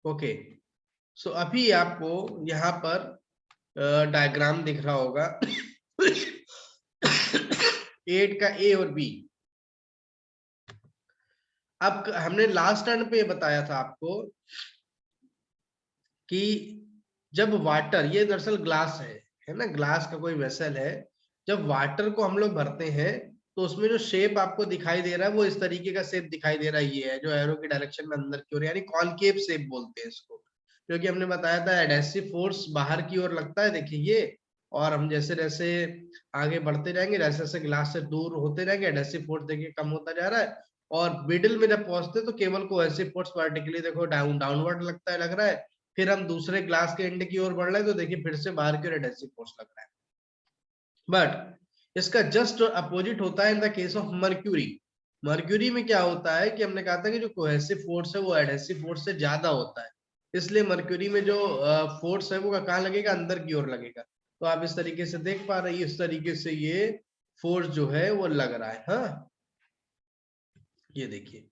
Okay, सो अभी आपको यहाँ पर डायग्राम दिख रहा होगा 8 का ए और बी। अब हमने लास्ट टर्न पे बताया था आपको कि जब वाटर, ये दरअसल ग्लास है ना, ग्लास का कोई वेसल है, जब वाटर को हम लोग भरते हैं तो उसमें जो शेप आपको दिखाई दे रहा है वो इस तरीके का शेप दिखाई दे रहा है, ये है जो एरो की डायरेक्शन में अंदर की ओर, यानी कॉनकेव शेप बोलते हैं इसको, क्योंकि हमने बताया था एडहेसिव फोर्स बाहर की ओर लगता है, देखिए ये, और हम जैसे जैसे आगे बढ़ते जाएंगे, जैसे जैसे ग्लास से दूर होते जाएंगे, एडहेसिव फोर्स देखिए कम होता जा रहा है, और मिडिल में जब पहुंचते तो केवल कोहेसिव फोर्स वर्टिकली देखो डाउनवर्ड लगता है, लग रहा है, फिर हम दूसरे ग्लास के एंड की ओर बढ़ रहे हैं तो देखिए फिर से बाहर की ओर एडहेसिव फोर्स लग रहा है। बट इसका जस्ट अपोजिट होता है in the case of mercury. Mercury में क्या होता है कि हमने कहा था कि जो कोहेसिव फोर्स है वो एडहेसिव फोर्स से ज्यादा होता है, इसलिए मर्क्यूरी में जो फोर्स है वो कहाँ लगेगा, अंदर की ओर लगेगा। तो आप इस तरीके से देख पा रहे हैं, इस तरीके से ये फोर्स जो है वो लग रहा है। हाँ, ये देखिए,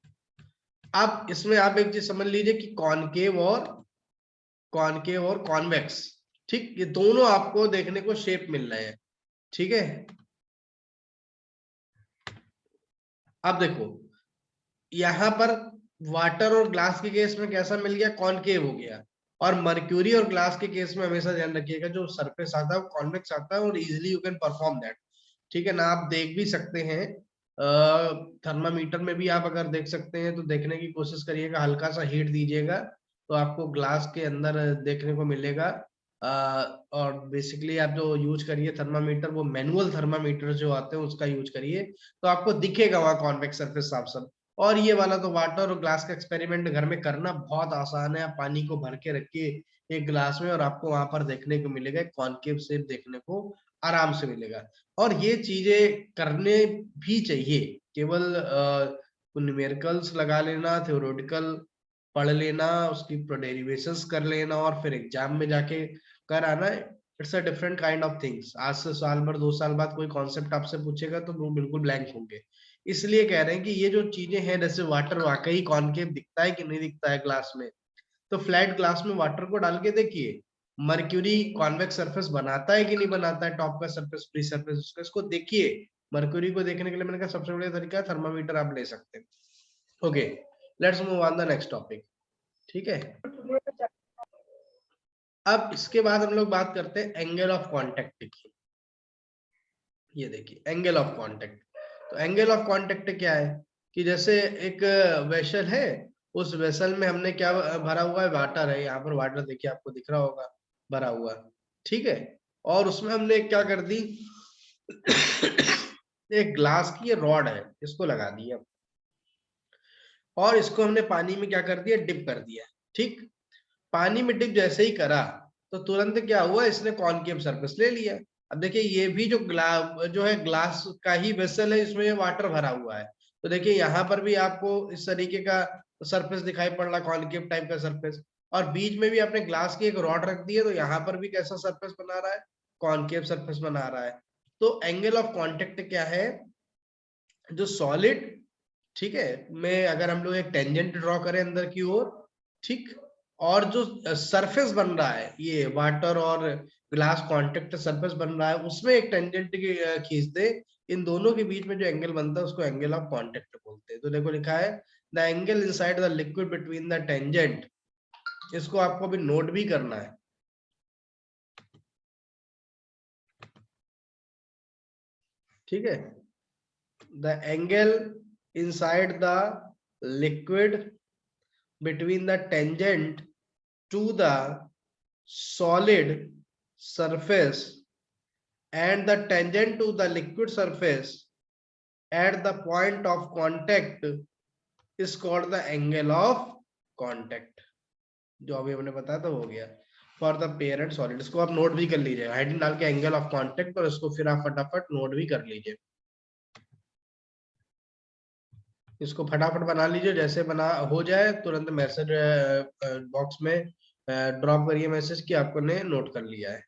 अब इसमें आप एक चीज समझ लीजिए कि कॉनकेव और कॉन्वेक्स, ठीक, ये दोनों आपको देखने को शेप मिल रहे हैं, ठीक है। अब देखो यहां पर वाटर और ग्लास के केस में कैसा मिल गया, कॉनकेव हो गया, और मर्क्यूरी और ग्लास के केस में हमेशा ध्यान रखिएगा जो सरफेस आता है वो कॉन्वेक्स आता है, और easily you can perform that, ठीक है ना। आप देख भी सकते हैं, थर्मामीटर में भी आप अगर देख सकते हैं तो देखने की कोशिश करिएगा, हल्का सा हीट दीजिएगा तो आपको ग्लास के अंदर देखने को मिलेगा। और बेसिकली आप जो यूज करिए थर्मामीटर, वो मैनुअल थर्मामीटर जो आते हैं उसका यूज करिए, तो आपको दिखेगा वहां कॉन्वेक्स सरफेस साफ साफ। और ये वाला तो वाटर और ग्लास का एक्सपेरिमेंट घर में करना बहुत आसान है, आप पानी को भर के रखिए एक ग्लास में और आपको वहां पर देखने को मिलेगा, कॉनकेव शेप देखने को आराम से मिलेगा। और ये चीजें करने भी चाहिए, केवल न्यूमेरिकल्स लगा लेना, थ्योरेटिकल पढ़ लेना, उसकी डेरिवेशंस कर लेना और फिर एग्जाम में जाके कर आना, it's a different kind of things. आज से साल भर 2 साल बाद कोई कॉन्सेप्ट आपसे पूछेगा तो वो बिल्कुल ब्लैंक होंगे। इसलिए कह रहे हैं कि ये जो चीजें हैं, जैसे वाटर वाकई कॉनकेव दिखता है कि नहीं दिखता है ग्लास में, तो फ्लैट ग्लास में वाटर को डाल के देखिए, मर्क्यूरी कॉन्वेक्स सरफेस बनाता है कि नहीं बनाता है, टॉप का सरफेस, फ्री सरफेस उसका, इसको देखिए। मर्क्यूरी को देखने के लिए मैंने कहा सबसे बढ़िया तरीका है थर्मामीटर आप ले सकते हैं। Okay, let's move on the next topic, ठीक है। अब इसके बाद हम लोग बात करते हैं एंगल ऑफ कांटेक्ट की। ये देखिए एंगल ऑफ कांटेक्ट, तो एंगल ऑफ कांटेक्ट क्या है कि जैसे एक वेसल है, उस वेसल में हमने क्या भरा हुआ है, वाटर है, यहाँ पर वाटर देखिए आपको दिख रहा होगा भरा हुआ, ठीक है। और उसमें हमने क्या कर दी एक ग्लास की रॉड है, इसको लगा दिया और इसको हमने पानी में क्या कर दिया, डिप कर दिया, ठीक। पानी में डिप जैसे ही करा तो तुरंत क्या हुआ, इसने कॉनकेव सरफेस ले लिया। अब देखिए ये भी जो है ग्लास का ही वेसल है, इसमें वाटर भरा हुआ है, तो देखिए यहाँ पर भी आपको इस तरीके का सरफेस दिखाई पड़ रहा है, कॉनकेव टाइप का सरफेस। और बीच में भी आपने ग्लास की एक रॉड रख दी है, तो यहाँ पर भी कैसा सरफेस बना रहा है, कॉनकेव सरफेस बना रहा है। तो एंगल ऑफ कांटेक्ट क्या है, जो सॉलिड, ठीक है, में अगर हम लोग एक टेंजेंट ड्रॉ करें अंदर की ओर, ठीक, और जो सरफेस बन रहा है ये वाटर और ग्लास कांटेक्ट सरफेस बन रहा है, उसमें एक टेंजेंट खींच दे, इन दोनों के बीच में जो एंगल बनता है उसको एंगल ऑफ कांटेक्ट बोलते हैं। तो देखो लिखा है the angle inside the liquid between the tangent, इसको आपको अभी नोट भी करना है, ठीक है। The angle inside the liquid between the tangent to the solid surface and the tangent to the liquid surface at the point of contact is called the angle of contact। जो अभी हमने बताया था हो गया for the pair and solid, इसको आप note भी कर लीजिए, हेडिंग डाल के एंगल ऑफ कांटेक्ट, और इसको फिर आप फटाफट नोट भी कर लीजिए, इसको फटाफट बना लीजिए, जैसे बना हो जाए तुरंत मैसेज बॉक्स में ड्रॉप करिए मैसेज कि आपको ने नोट कर लिया है।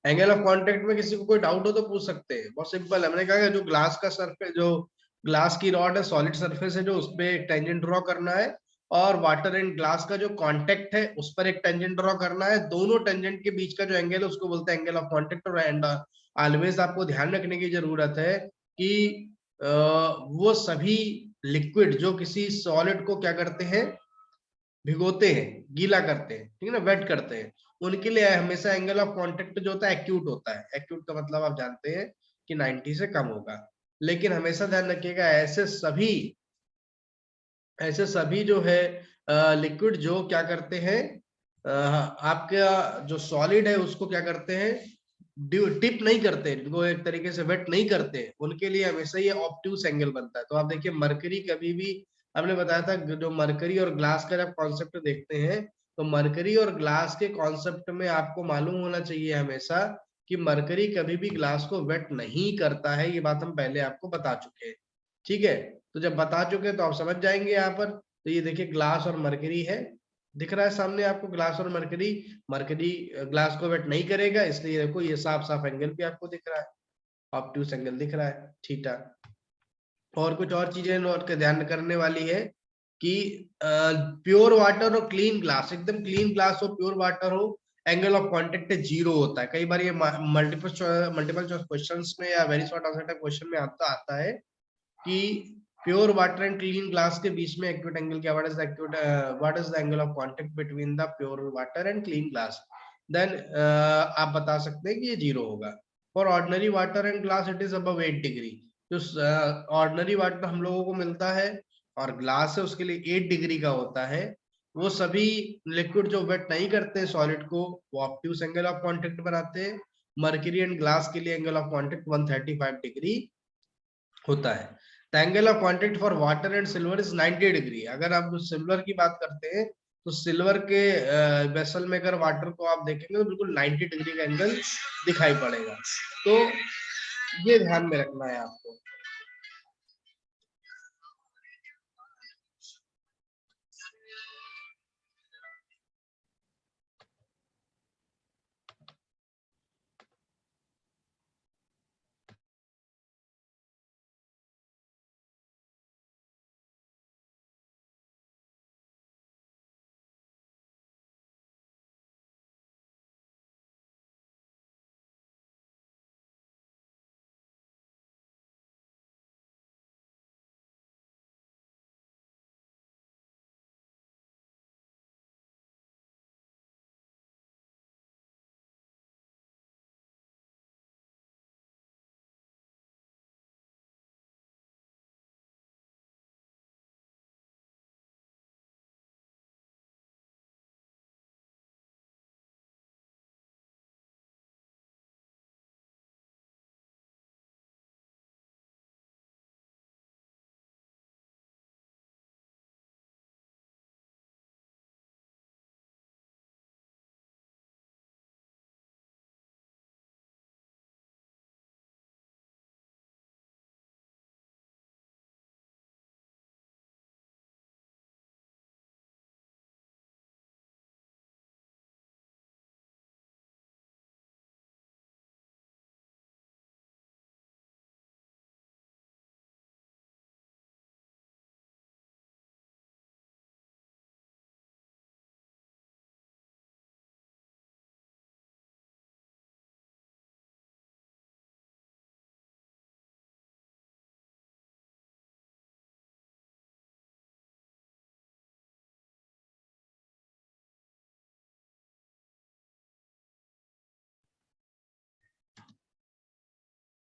एंगल ऑफ कांटेक्ट में किसी को कोई डाउट हो तो पूछ सकते हैं, बहुत सिंपल है। मैंने कहा कि जो ग्लास का सरफेस, जो ग्लास की रॉड है, सॉलिड सरफेस है, जो उस पे एक टेंजेंट ड्रॉ करना है, और वाटर एंड ग्लास का जो कांटेक्ट है उस पर एक टेंजेंट ड्रॉ करना है। दोनों टेंजेंट के बीच का जो एंगल है उसको बोलते हैं एंगल ऑफ कांटेक्ट। और एंड ऑलवेज आपको ध्यान रखने की जरूरत है कि वो सभी लिक्विड जो किसी सॉलिड को क्या करते हैं, भिगोते हैं, गीला करते हैं, ठीक है ना, वेट करते हैं, उनके लिए हमेशा एंगल ऑफ कांटेक्ट जो होता है एक्यूट होता है। एक्यूट का मतलब आप जानते हैं कि 90 से कम होगा। लेकिन हमेशा ध्यान रखिएगा ऐसे सभी जो है लिक्विड जो क्या करते हैं, आपका जो सॉलिड है उसको क्या करते हैं, टिप नहीं करते, वो एक तरीके से वेट नहीं करते, उनके लिए हमेशा ये ऑब्ट्यूस एंगल बनता है। तो आप देखिए मरकरी कभी भी, आपने बताया था जो मरकरी और ग्लास का जब कॉन्सेप्ट देखते हैं, तो मरकरी और ग्लास के कॉन्सेप्ट में आपको मालूम होना चाहिए हमेशा कि मरकरी कभी भी ग्लास को वेट नहीं करता है। ये बात हम पहले आपको बता चुके हैं, ठीक है। तो जब बता चुके तो आप समझ जाएंगे यहाँ पर। तो ये देखिए ग्लास और मरकरी है, दिख रहा है सामने आपको ग्लास और मरकरी। मरकरी ग्लास को वेट नहीं करेगा, इसलिए देखो ये साफ साफ एंगल भी आपको दिख रहा है, ऑब्ट्यूस एंगल दिख रहा है, थीटा। और कुछ और चीजें नोट के ध्यान करने वाली है कि प्योर वाटर और क्लीन ग्लास, एकदम क्लीन ग्लास हो, प्योर वाटर हो, एंगल ऑफ कांटेक्ट 0 होता है। कई बार ये मल्टीपल चॉइस क्वेश्चंस में या वेरी शॉर्ट आंसर क्वेश्चन में आता है कि pure water and clean glass के बीच में एक्यूट एंगल क्या, what is the angle of contact between the pure water and clean glass, then आप बता सकते हैं कि ये 0 होगा। For ordinary water and glass it is above 8 degree. जो ऑर्डिनरी वाटर हम लोगों को मिलता है और ग्लास है उसके लिए 8 डिग्री का होता है। वो सभी लिक्विड जो वेट नहीं करते सॉलिड को, वो ऑब्ट्यूस एंगल ऑफ कांटेक्ट बनाते हैं। मर्क्यूरी एंड ग्लास के लिए एंगल ऑफ कांटेक्ट 135 डिग्री होता है। The angle of contact for water and silver is 90 degree. अगर आप सिल्वर की बात करते हैं तो सिल्वर के वेसल में अगर वाटर को आप देखेंगे तो बिल्कुल 90 डिग्री का एंगल दिखाई पड़ेगा। तो ये ध्यान में रखना है आपको।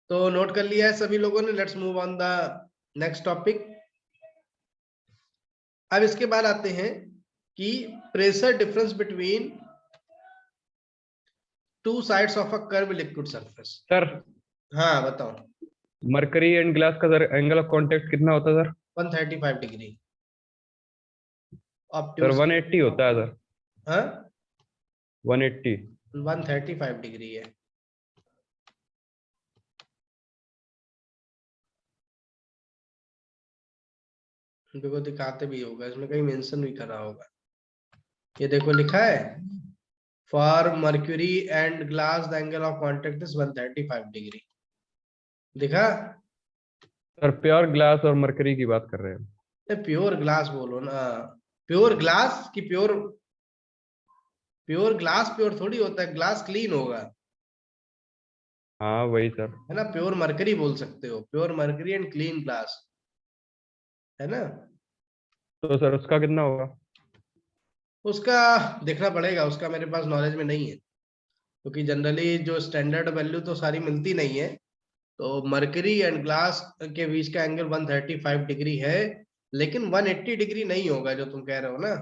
तो नोट कर लिया है सभी लोगों ने। Let's move on the next topic. अब इसके बाद आते हैं कि pressure difference between two sides of a curve liquid surface. Sir हाँ बताओ। मरकरी एंड ग्लास का सर एंगल ऑफ कांटेक्ट कितना होता है सर? 135 degree sir obtuse. 180 होता है सर, हाँ 180। 135 डिग्री है। देखो दिखाते भी होगा, इसमें कहीं मेंशन भी करा होगा। ये देखो लिखा है for mercury and glass the angle of contact is 135 degree. दिखा? सर प्योर ग्लास और मरकरी की बात कर रहे हैं। प्योर ग्लास बोलो ना। प्योर ग्लास की प्योर ग्लास प्योर थोड़ी होता है, ग्लास क्लीन होगा, हाँ वही सर। है ना। प्योर मरकरी बोल सकते हो, pure mercury and clean glass, है ना। तो सर उसका कितना होगा? उसका देखना पड़ेगा, उसका मेरे पास नॉलेज में नहीं है, क्योंकि जनरली जो स्टैंडर्ड वैल्यू तो सारी मिलती नहीं है। तो मरकरी एंड ग्लास के बीच का एंगल 135 डिग्री है, लेकिन 180 डिग्री नहीं होगा जो तुम कह रहे हो ना,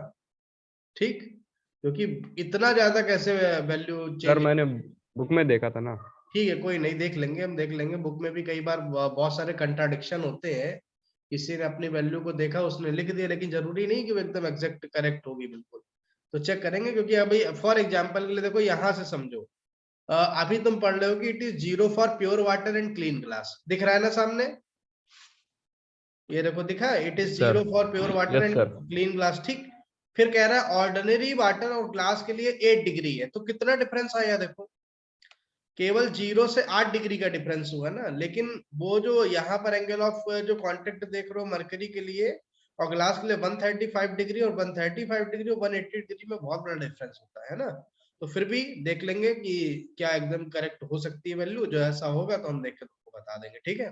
ठीक। क्योंकि इतना ज्यादा कैसे वैल्यू सर चेंज। मैंने बुक में देखा था ना। ठीक है, कोई नहीं, देख लेंगे, हम देख लेंगे। बुक में भी कई बार बहुत सारे कंट्राडिक्शन होते हैं, किसी ने अपनी वैल्यू को देखा, उसने लिख दिया, लेकिन जरूरी नहीं कि वो एकदम एग्जैक्ट करेक्ट होगी बिल्कुल। तो चेक करेंगे, क्योंकि अभी फॉर एग्जांपल के लिए देखो, यहां से समझो। अभी तुम पढ़ रहे हो कि it is 0 for pure water and clean glass, दिख रहा है ना सामने? ये देखो, दिखा, it is sir 0 for pure water yes and sir. Clean glass, ठीक। फिर कह रहा है ऑर्डिनरी वाटर और ग्लास के लिए 8 डिग्री है, तो कितना डिफरेंस आया देखो, केवल 0 से 8 डिग्री का डिफरेंस हुआ ना। लेकिन वो जो यहाँ पर एंगल ऑफ जो कांटेक्ट देख रहे हो मरकरी के लिए और ग्लास के लिए 135 डिग्री, और 135 डिग्री और 180 डिग्री में बहुत बड़ा डिफरेंस होता है ना। तो फिर भी देख लेंगे कि क्या एकदम करेक्ट हो सकती है वैल्यू, जो ऐसा होगा तो हम देख के तुमको बता देंगे, ठीक है।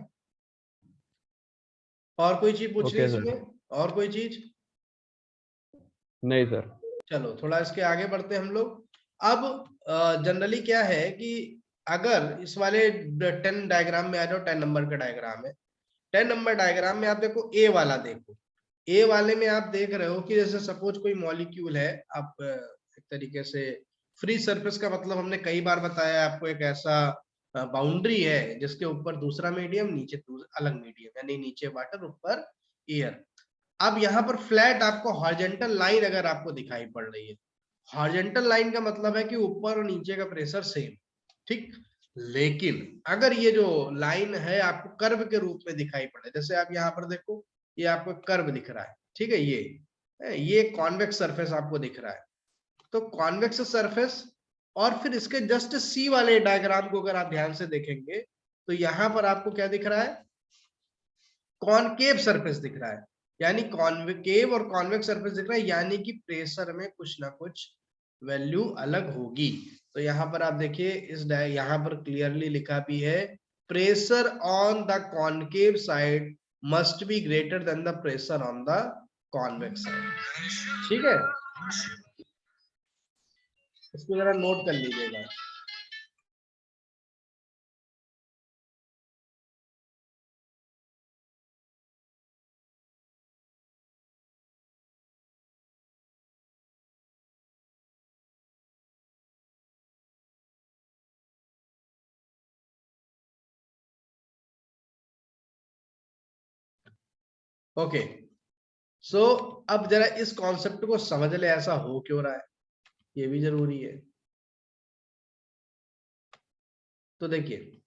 और कोई चीज पूछनी है ओके सर। इसमें? और कोई चीज? नहीं सर। चलो थोड़ा इसके आगे बढ़ते हैं हम लोग। अब जनरली क्या है कि अगर इस वाले 10 डायग्राम में आ जाओ, 10 नंबर का डायग्राम है। 10 नंबर डायग्राम में आप देखो, ए वाला देखो। ए वाले में आप देख रहे हो कि जैसे सपोज कोई मॉलिक्यूल है, आप एक तरीके से फ्री सरफेस का मतलब हमने कई बार बताया आपको, एक ऐसा बाउंड्री है जिसके ऊपर दूसरा मीडियम, नीचे अलग मीडियम, यानी नीचे वाटर ऊपर एयर। अब यहाँ पर फ्लैट आपको हॉरिजॉन्टल लाइन अगर आपको दिखाई पड़ रही है, हॉरिजॉन्टल लाइन का मतलब है कि ऊपर और नीचे का प्रेशर सेम, ठीक। लेकिन अगर ये जो लाइन है आपको कर्व के रूप में दिखाई पड़े, जैसे आप यहाँ पर देखो, ये आपको कर्व दिख रहा है, ठीक है। ये कॉन्वेक्स सरफेस आपको दिख रहा है। तो कॉन्वेक्स सरफेस, और फिर इसके जस्ट सी वाले डायग्राम को अगर आप ध्यान से देखेंगे, तो यहाँ पर आपको क्या दिख रहा है? कॉनकेव सरफेस दिख रहा है, यानी कॉन्वेकेव और कॉन्वेक्स सरफेस दिख रहा है, यानी कि प्रेशर में कुछ ना कुछ वैल्यू अलग होगी। तो यहाँ पर आप देखिए, यहाँ पर क्लियरली लिखा भी है, pressure on the concave side must be greater than the pressure on the convex side, ठीक है। इसको जरा नोट कर लीजिएगा। ओके, सो अब जरा इस कॉन्सेप्ट को समझ ले, ऐसा हो क्यों रहा है, ये भी जरूरी है। तो देखिए,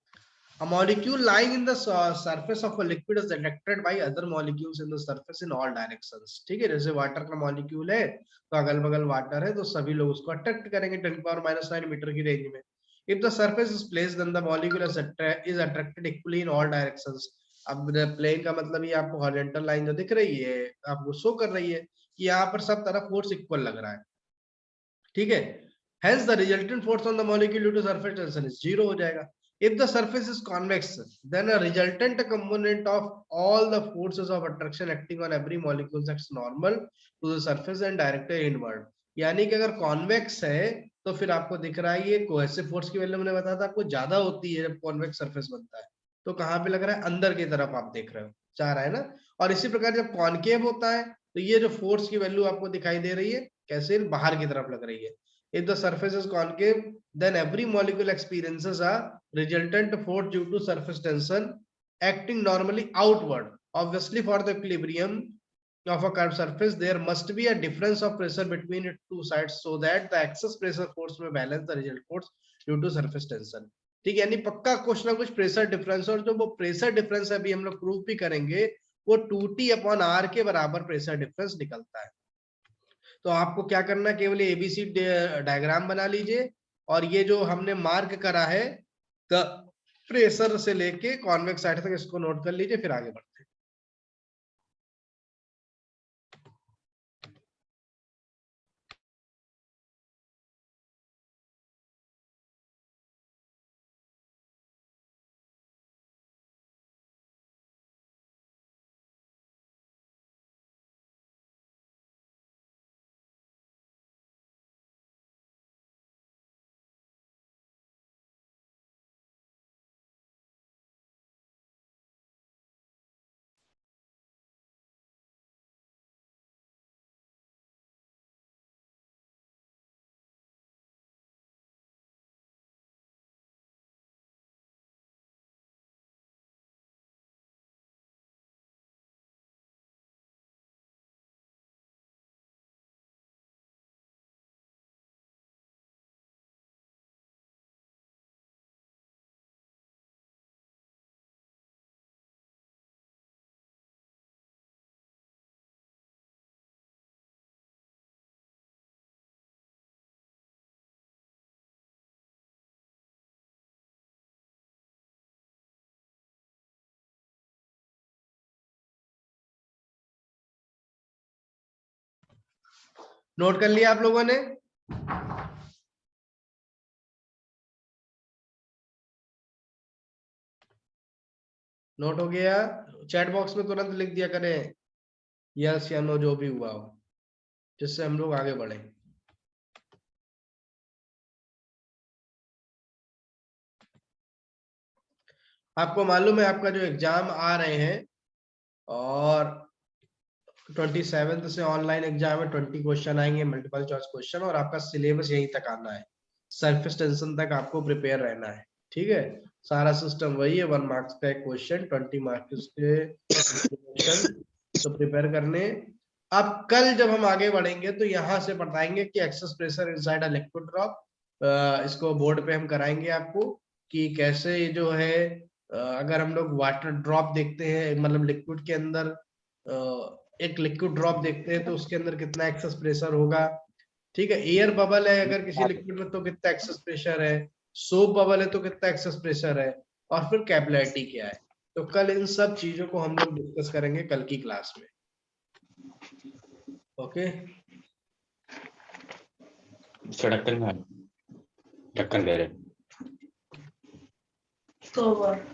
a molecule lying in the surface of a liquid is attracted by other molecules in the surface in all directions, ठीक है। जैसे वाटर का मॉलिक्यूल है, तो अगल बगल वाटर है, तो सभी लोग उसको अट्रैक्ट करेंगे 10⁻⁹ मीटर की रेंज में। if the surface is placed then the molecule is attracted equally in all directions। अब प्लेन का मतलब ये आपको हॉरिजॉन्टल लाइन जो दिख रही है आपको शो कर रही है कि यहाँ पर सब तरफ फोर्स इक्वल लग रहा है, ठीक है। hence the resultant force on the molecule due to surface tension is 0 हो जाएगा। if the surface is convex then a resultant component of all the forces of attraction acting on every molecule acts normal to the surface and directed inward। यानी कि अगर convex है तो फिर आपको दिख रहा है ये कोहेसिव फोर्स की वैल्यू मैंने बताया था आपको ज्यादा होती है जब कॉन्वेक्स सरफेस बनता है। तो कहाँ पे लग रहा है? अंदर की तरफ आप देख रहे हो, चाह रहा है ना। और इसी प्रकार जब कॉनकेव होता है तो ये जो फोर्स की वैल्यू आपको दिखाई दे रही है कैसे बाहर की तरफ लग रही है। if the surface is concave then every molecule experiences a resultant force due to surface tension acting normally outward। obviously for the equilibrium of a curved surface there must be a difference of pressure between its two sides so that the excess pressure force may balance the result force due to surface tension। ठीक है, यानी पक्का कुछ ना कुछ pressure difference, और जो वो प्रेशर डिफरेंस अभी हम लोग प्रूव भी करेंगे वो 2T/R के बराबर प्रेशर डिफरेंस निकलता है। तो आपको क्या करना है, केवल एबीसी डायग्राम बना लीजिए और ये जो हमने मार्क करा है द प्रेशर से लेके कॉन्वेक्स साइड तक इसको नोट कर लीजिए, फिर आगे बढ़ते हैं। नोट कर लिया आप लोगों ने? नोट हो गया? चैट बॉक्स में तुरंत लिख दिया करें यस या नो, जो भी हुआ हो, जिससे हम लोग आगे बढ़े। आपको मालूम है आपका जो एग्जाम आ रहे हैं और 27 से ऑनलाइन एग्जाम है, 20 क्वेश्चन आएंगे मल्टीपल चॉइस क्वेश्चन, और आपका सिलेबस यहीं तक आना है, सरफेस टेंशन तक आपको प्रिपेयर रहना है। ठीक है, सारा सिस्टम वही है, 1 मार्क्स का एक क्वेश्चन, 20 मार्क्स के क्वेश्चन तो प्रिपेयर करने। अब कल जब हम आगे बढ़ेंगे तो यहाँ से बताएंगे कि excess pressure inside a liquid drop, इसको बोर्ड पे हम कराएंगे आपको कि कैसे ये जो है अगर हम लोग वाटर ड्रॉप देखते हैं, मतलब लिक्विड के अंदर एक लिक्विड ड्रॉप देखते हैं तो उसके अंदर कितना एक्सेस प्रेशर होगा। ठीक है, एयर बबल है अगर किसी लिक्विड में तो कितना एक्सेस प्रेशर है, सोप बबल है तो कितना एक्सेस प्रेशर है, और फिर कैपिलैरिटी क्या है। तो कल इन सब चीजों को हम लोग डिस्कस करेंगे कल की क्लास में। ओके, ढक्कन दे रहे।